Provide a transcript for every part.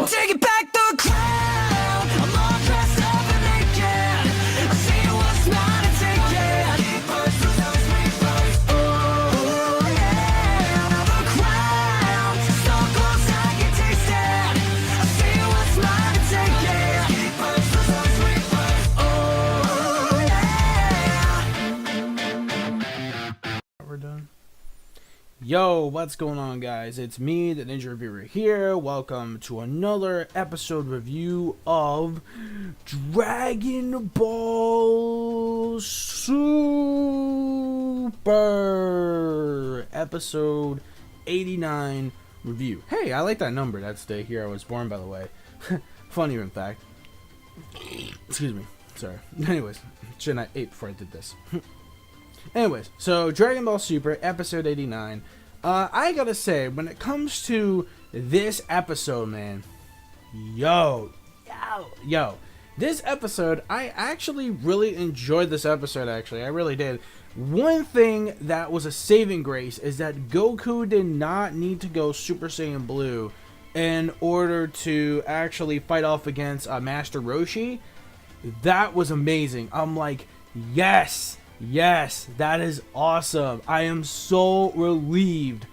I'm taking back the crown. I'm all dressed up and naked. I see what's mine and take it. Oh yeah, the crown. So close I can taste it. I see what's mine and take it. Oh yeah. We're done. Yo, what's going on, guys? It's me, the Ninja Reviewer here. Welcome to another episode review of Dragon Ball Super episode 89 review. Hey, I like that number. That's the year I was born, by the way. Funny, in fact. Excuse me. Sorry. Anyways, shouldn't I ate before I did this? Anyways, so Dragon Ball Super episode 89. I gotta say, when it comes to this episode, man, yo, this episode, I actually really enjoyed this episode. Actually, I really did. One thing that was a saving grace is that Goku did not need to go Super Saiyan Blue in order to actually fight off against Master Roshi. That was amazing. I'm like, yes, that is awesome. I am so relieved.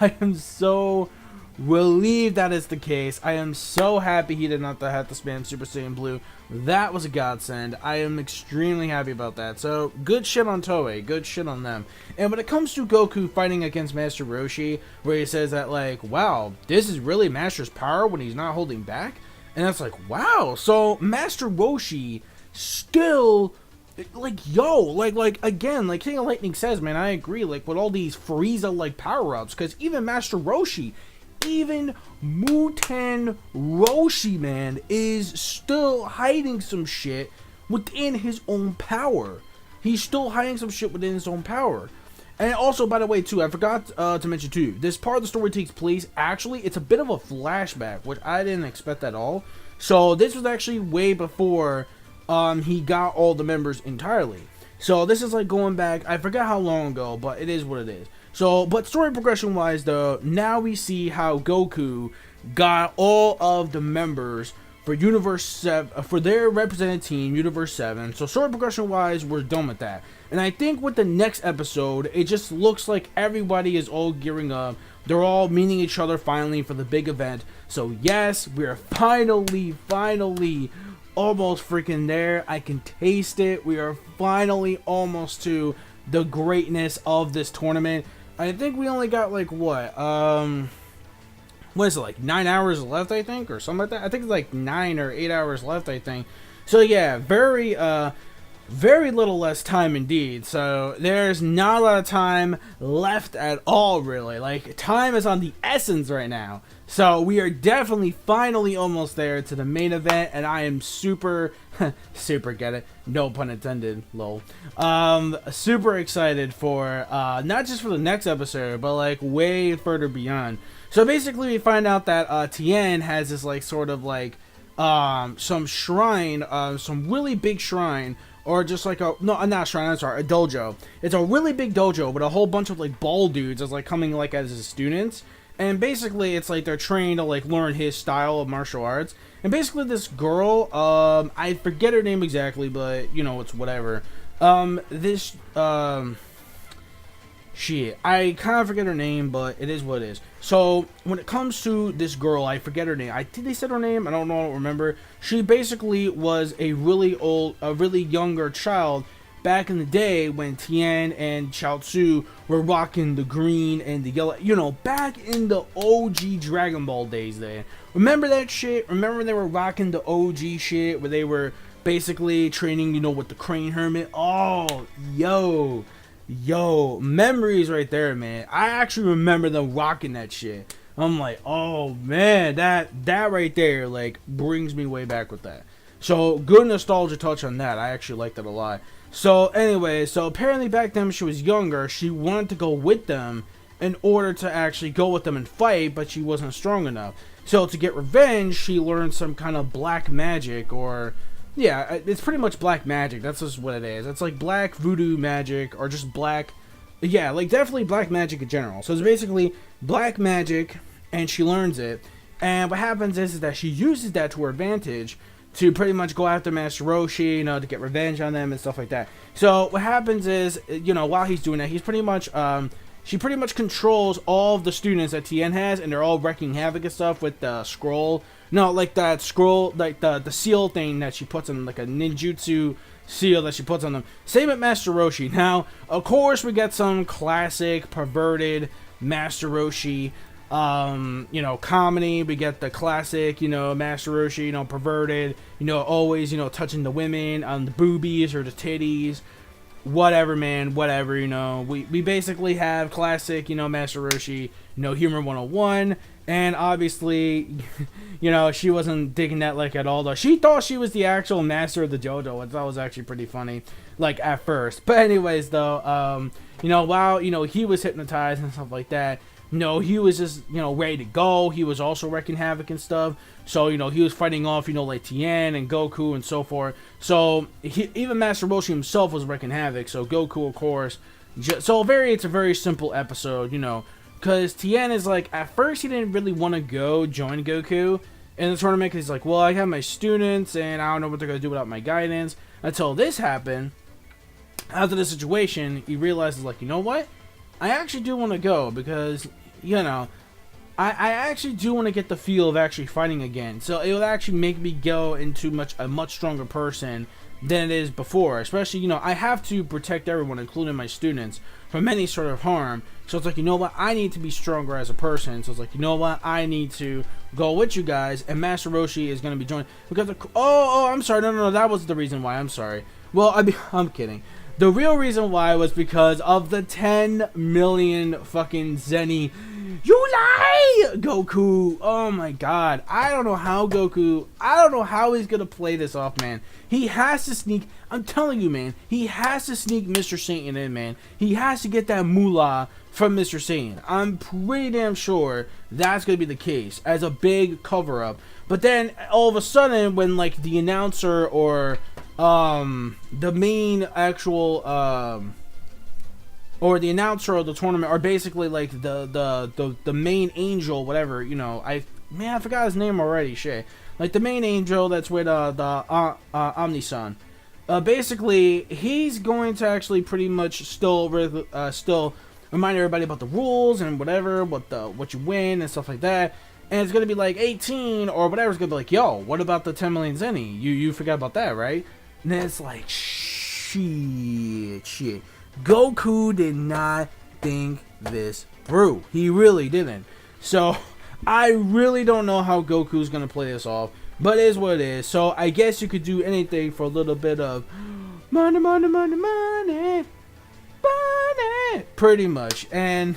I am so relieved that is the case. I am so happy he did not have to spam Super Saiyan Blue. That was a godsend. I am extremely happy about that. So, good shit on Toei. Good shit on them. And when it comes to Goku fighting against Master Roshi, where he says that, like, wow, this is really Master's power when he's not holding back. And that's like, wow. So, Master Roshi still... like, yo, like again, like King of Lightning says, man, I agree, like, with all these Frieza, like, power-ups, because even Master Roshi, even Muten Roshi, man, is still hiding some shit within his own power. He's still hiding some shit within his own power. And also, by the way, too, I forgot to mention, too, this part of the story takes place, actually, it's a bit of a flashback, which I didn't expect at all. So, this was actually way before... he got all the members entirely. So this is like going back, I forgot how long ago, but it is what it is. So, but story progression wise though, now we see how Goku got all of the members for Universe 7, for their represented team, Universe 7. So story progression wise, we're done with that. And I think with the next episode, it just looks like everybody is all gearing up. They're all meeting each other finally for the big event. So yes, we're finally almost freaking there. I can taste it. We are finally almost to the greatness of this tournament. I think we only got like what is it, like 9 hours left, I think, or something like that. I think it's like 9 or 8 hours left, I think. So yeah, very little less time indeed. So there's not a lot of time left at all, really. Like, time is on the essence right now. So we are definitely finally almost there to the main event, and I am super get it, no pun intended, lol, super excited for not just for the next episode, but like way further beyond. So basically we find out that TIEN has this like sort of like some shrine, some really big shrine, or just like a, no, not a shrine, I'm sorry, a dojo. It's a really big dojo with a whole bunch of like ball dudes as like coming like as his students. And basically, it's like they're trained to like learn his style of martial arts. And basically, this girl, I forget her name exactly, but you know, it's whatever. Shit, I kind of forget her name, but it is what it is. So when it comes to this girl, I forget her name. I think they said her name. I don't know. I don't remember. She basically was a really younger child back in the day when TIEN and Chaozu were rocking the green and the yellow, you know, back in the OG Dragon Ball days there. Remember that shit? Remember they were rocking the OG shit where they were basically training, you know, with the Crane Hermit? Oh, yo, memories right there, man. I actually remember them rocking that shit. I'm like, oh, man, that right there, like, brings me way back with that. So, good nostalgia touch on that. I actually like that a lot. So anyway, so apparently back then when she was younger, she wanted to go with them in order to actually go with them and fight, but she wasn't strong enough. So to get revenge, she learned some kind of black magic, or yeah, it's pretty much black magic. That's just what it is. It's like black voodoo magic, or just black, yeah, like definitely black magic in general. So it's basically black magic, and she learns it. And what happens is that she uses that to her advantage to pretty much go after Master Roshi, you know, to get revenge on them and stuff like that. So what happens is, you know, while he's doing that, he's pretty much, she pretty much controls all of the students that TIEN has, and they're all wrecking havoc and stuff with the scroll. No, like that scroll, like the seal thing that she puts on, like a ninjutsu seal that she puts on them. Same with Master Roshi. Now, of course, we get some classic perverted Master Roshi, you know, comedy. We get the classic, you know, Master Roshi, you know, perverted, you know, always, you know, touching the women on the boobies or the titties, whatever, man, whatever, you know. We basically have classic, you know, Master Roshi, you know, humor 101, and obviously, you know, she wasn't digging that, like, at all, though. She thought she was the actual master of the JoJo, which that was actually pretty funny, like, at first. But anyways, though, you know, while, you know, he was hypnotized and stuff like that, no, he was just, you know, ready to go. He was also wrecking havoc and stuff. So, you know, he was fighting off, you know, like TIEN and Goku and so forth. So, even Master Roshi himself was wrecking havoc. So, Goku, of course. So, it's a very simple episode, you know. Because TIEN is like, at first he didn't really want to go join Goku in the tournament. Because he's like, well, I have my students and I don't know what they're going to do without my guidance. Until this happened. After the situation, he realizes, like, you know what? I actually do want to go because, you know, I actually do want to get the feel of actually fighting again. So it would actually make me go into a much stronger person than it is before. Especially, you know, I have to protect everyone, including my students, from any sort of harm. So it's like, you know what? I need to be stronger as a person. So it's like, you know what? I need to go with you guys. And Master Roshi is going to be joining. Because, I'm sorry. No, that was the reason why. I'm sorry. Well, I'm kidding. The real reason why was because of the 10 million fucking Zenny. You lie! Goku. Oh my god. I don't know how he's gonna play this off, man. He has to sneak. I'm telling you, man. He has to sneak Mr. Satan in, man. He has to get that moolah from Mr. Satan. I'm pretty damn sure that's gonna be the case as a big cover up. But then all of a sudden, when like the announcer or the main actual or the announcer of the tournament, or basically like the main angel, whatever, you know, I forgot his name already, shit. Like the main angel that's with the Omni-san. Basically, he's going to actually pretty much still remind everybody about the rules and whatever, what you win and stuff like that. And it's gonna be like 18 or whatever. It's gonna be like, yo, what about the 10 million Zenny? You forgot about that, right? And then it's like, shit. Goku did not think this through. He really didn't. So, I really don't know how Goku's going to play this off. But it is what it is. So, I guess you could do anything for a little bit of money. Pretty much. And,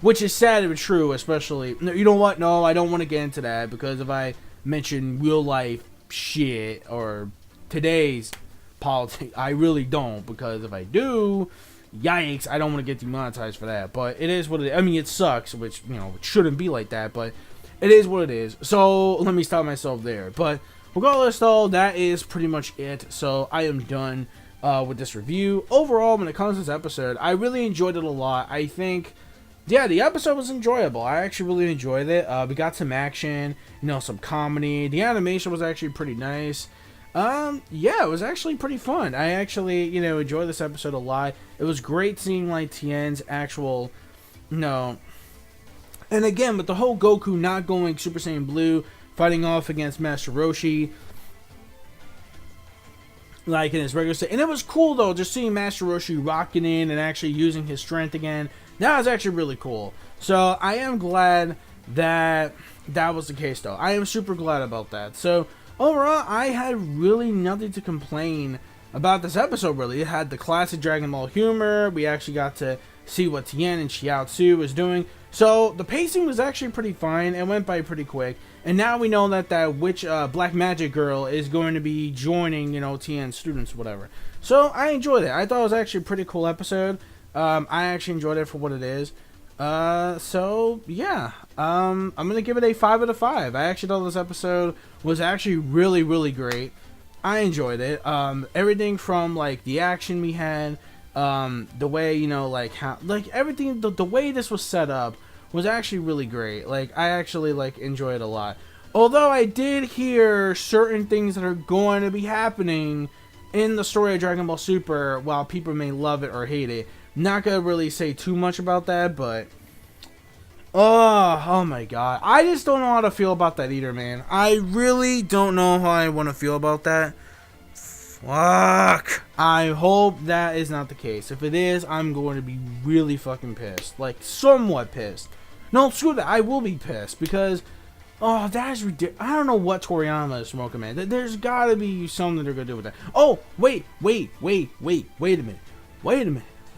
which is sad but true, especially. You know what? No, I don't want to get into that. Because if I mention real life shit or today's politics, I really don't, because if I do, yikes, I don't want to get demonetized for that. But it is what it is. I mean, it sucks, which, you know, it shouldn't be like that, but it is what it is. So let me stop myself there. But regardless, though, that is pretty much it. So I am done with this review. Overall, when it comes to this episode, I really enjoyed it a lot. I think, yeah, the episode was enjoyable. I actually really enjoyed it. We got some action, you know, some comedy. The animation was actually pretty nice. Yeah, it was actually pretty fun. I actually, you know, enjoyed this episode a lot. It was great seeing, like, TIEN's actual, you know, and again, with the whole Goku not going Super Saiyan Blue, fighting off against Master Roshi, like, in his regular state. And it was cool, though, just seeing Master Roshi rocking in and actually using his strength again. That was actually really cool. So, I am glad that that was the case, though. I am super glad about that. So, overall, I had really nothing to complain about this episode, really. It had the classic Dragon Ball humor. We actually got to see what TIEN and Chiaotzu was doing. So, the pacing was actually pretty fine. It went by pretty quick. And now we know that that witch, Black Magic Girl is going to be joining, you know, TIEN students, whatever. So, I enjoyed it. I thought it was actually a pretty cool episode. I actually enjoyed it for what it is. So, yeah. I'm going to give it a 5 out of 5. I actually thought this episode was actually really, really great. I enjoyed it. Everything from, like, the action we had, the way, you know, like, how, like, everything, the way this was set up was actually really great. Like, I actually, like, enjoy it a lot. Although I did hear certain things that are going to be happening in the story of Dragon Ball Super, while people may love it or hate it. Not gonna really say too much about that, but oh my god. I just don't know how to feel about that either, man. I really don't know how I want to feel about that. Fuck. I hope that is not the case. If it is, I'm going to be really fucking pissed. Like, somewhat pissed. No, screw that. I will be pissed because, oh, that is ridiculous. I don't know what Toriyama is smoking, man. There's gotta be something they're gonna do with that. Oh, wait a minute.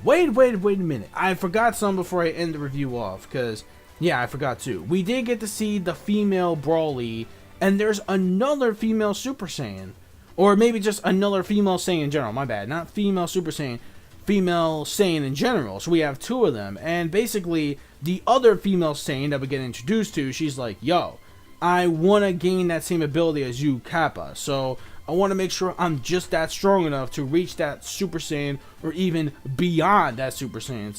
Wait a minute. I forgot some before I end the review off, because, yeah, I forgot too. We did get to see the female Broly, and there's another female Super Saiyan. Or maybe just another female Saiyan in general. My bad. Not female Super Saiyan. Female Saiyan in general. So we have two of them. And basically, the other female Saiyan that we get introduced to, she's like, yo, I want to gain that same ability as you, Kappa. So I want to make sure I'm just that strong enough to reach that Super Saiyan or even beyond that Super Saiyan.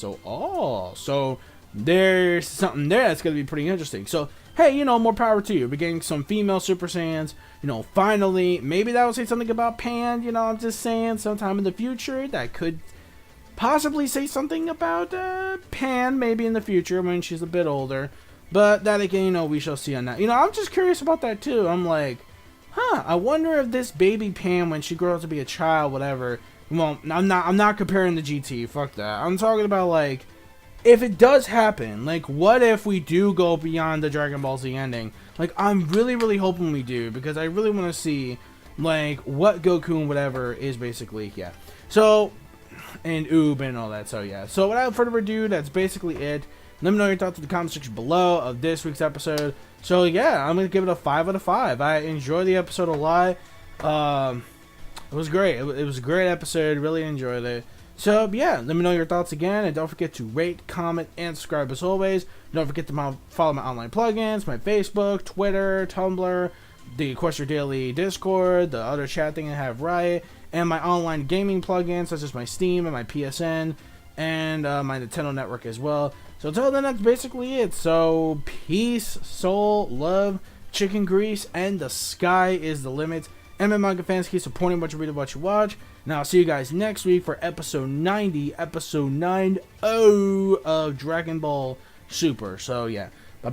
So there's something there that's going to be pretty interesting. So, hey, you know, more power to you. We're getting some female Super Saiyans. You know, finally, maybe that will say something about Pan. You know, I'm just saying, sometime in the future, that could possibly say something about Pan, maybe in the future when she's a bit older. But that again, you know, we shall see on that. You know, I'm just curious about that too. I'm like, I wonder if this baby Pan, when she grows up to be a child, whatever. Well, I'm not comparing the GT. Fuck that. I'm talking about, like, if it does happen, like, what if we do go beyond the Dragon Ball Z ending? Like, I'm really hoping we do, because I really want to see, like, what Goku and whatever is basically, yeah. So, and Oob and all that, so yeah. So, without further ado, that's basically it. Let me know your thoughts in the comment section below of this week's episode. So, yeah, I'm going to give it a 5 out of 5. I enjoyed the episode a lot. It was great. It was a great episode. Really enjoyed it. So, yeah, let me know your thoughts again, and don't forget to rate, comment, and subscribe as always. Don't forget to follow my online plugins, my Facebook, Twitter, Tumblr, the Equestria Daily Discord, the other chat thing I have, Riot, and my online gaming plugins, such as my Steam and my PSN, and my Nintendo Network as well. So, until then, that's basically it. So, peace, soul, love, chicken grease, and the sky is the limit. And manga fans, keep supporting what you read and what you watch. Now, I'll see you guys next week for episode 90, episode 90 of Dragon Ball Super. So, yeah.